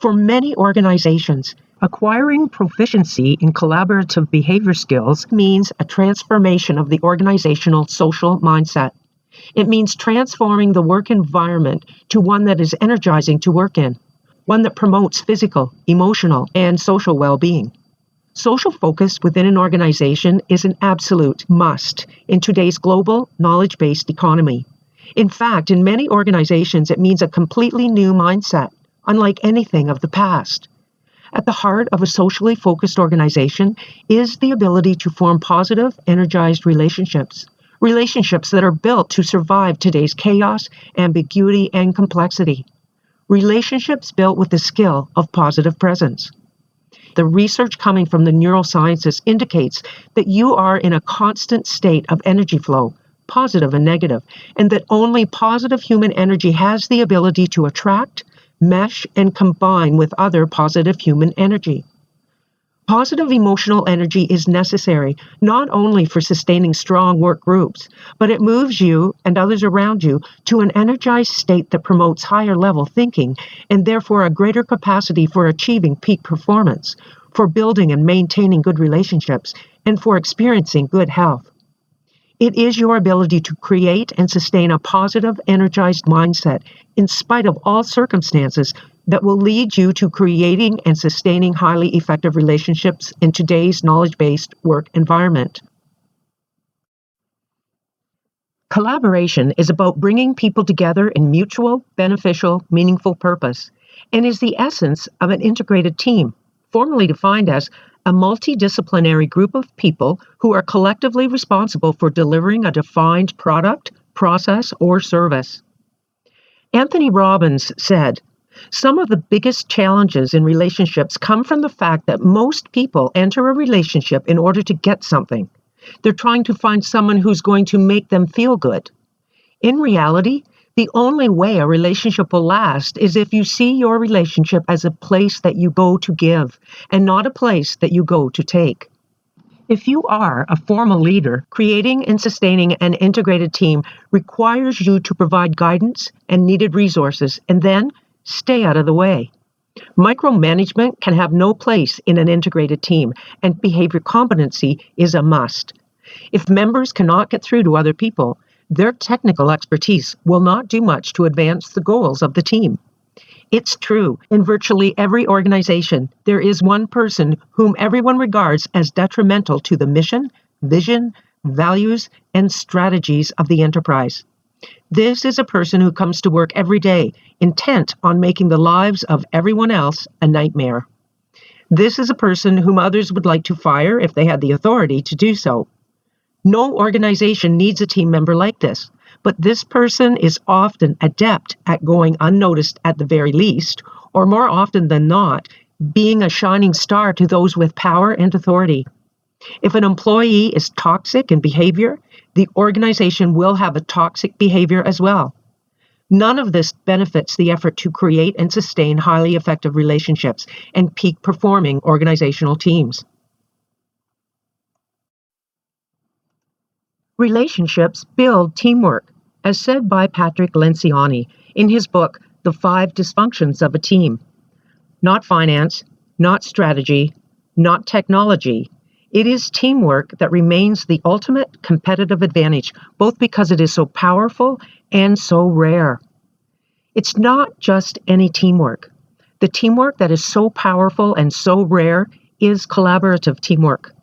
For many organizations, acquiring proficiency in collaborative behavior skills means a transformation of the organizational social mindset. It means transforming the work environment to one that is energizing to work in, one that promotes physical, emotional, and social well-being. Social focus within an organization is an absolute must in today's global, knowledge-based economy. In fact, in many organizations, it means a completely new mindset, unlike anything of the past. At the heart of a socially focused organization is the ability to form positive, energized relationships. Relationships that are built to survive today's chaos, ambiguity, and complexity. Relationships built with the skill of positive presence. The research coming from the neurosciences indicates that you are in a constant state of energy flow, positive and negative, and that only positive human energy has the ability to attract, mesh, and combine with other positive human energy. Positive emotional energy is necessary not only for sustaining strong work groups, but it moves you and others around you to an energized state that promotes higher level thinking and therefore a greater capacity for achieving peak performance, for building and maintaining good relationships, and for experiencing good health. It is your ability to create and sustain a positive, energized mindset in spite of all circumstances that will lead you to creating and sustaining highly effective relationships in today's knowledge-based work environment. Collaboration is about bringing people together in mutual, beneficial, meaningful purpose, and is the essence of an integrated team, formally defined as a multidisciplinary group of people who are collectively responsible for delivering a defined product, process, or service. Anthony Robbins said, "Some of the biggest challenges in relationships come from the fact that most people enter a relationship in order to get something. They're trying to find someone who's going to make them feel good. In reality, the only way a relationship will last is if you see your relationship as a place that you go to give and not a place that you go to take." If you are a formal leader, creating and sustaining an integrated team requires you to provide guidance and needed resources and then stay out of the way. Micromanagement can have no place in an integrated team, and behavior competency is a must. If members cannot get through to other people, their technical expertise will not do much to advance the goals of the team. It's true, in virtually every organization, there is one person whom everyone regards as detrimental to the mission, vision, values, and strategies of the enterprise. This is a person who comes to work every day, intent on making the lives of everyone else a nightmare. This is a person whom others would like to fire if they had the authority to do so. No organization needs a team member like this, but this person is often adept at going unnoticed at the very least, or more often than not, being a shining star to those with power and authority. If an employee is toxic in behavior, the organization will have a toxic behavior as well. None of this benefits the effort to create and sustain highly effective relationships and peak performing organizational teams. Relationships build teamwork, as said by Patrick Lencioni in his book, The 5 Dysfunctions of a Team. Not finance, not strategy, not technology. It is teamwork that remains the ultimate competitive advantage, both because it is so powerful and so rare. It's not just any teamwork. The teamwork that is so powerful and so rare is collaborative teamwork.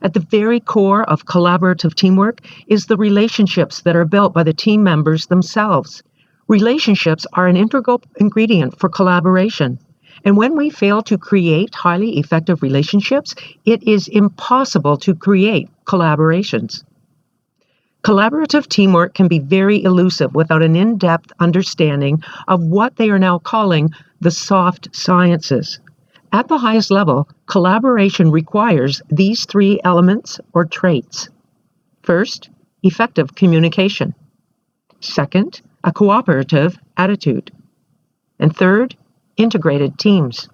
At the very core of collaborative teamwork is the relationships that are built by the team members themselves. Relationships are an integral ingredient for collaboration. And when we fail to create highly effective relationships, it is impossible to create collaborations. Collaborative teamwork can be very elusive without an in-depth understanding of what they are now calling the soft sciences. At the highest level, collaboration requires these 3 elements or traits. First, effective communication. Second, a cooperative attitude. And third, integrated teams.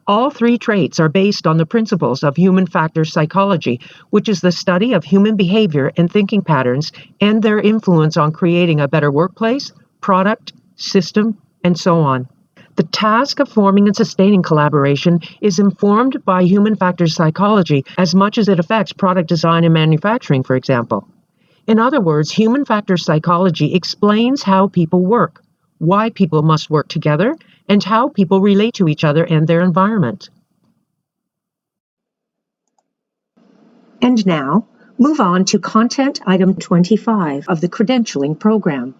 All 3 traits are based on the principles of human factor psychology, which is the study of human behavior and thinking patterns and their influence on creating a better workplace, product, system, and so on. The task of forming and sustaining collaboration is informed by human factors psychology as much as it affects product design and manufacturing, for example. In other words, human factors psychology explains how people work, why people must work together, and how people relate to each other and their environment. And now, move on to content item 25 of the credentialing program.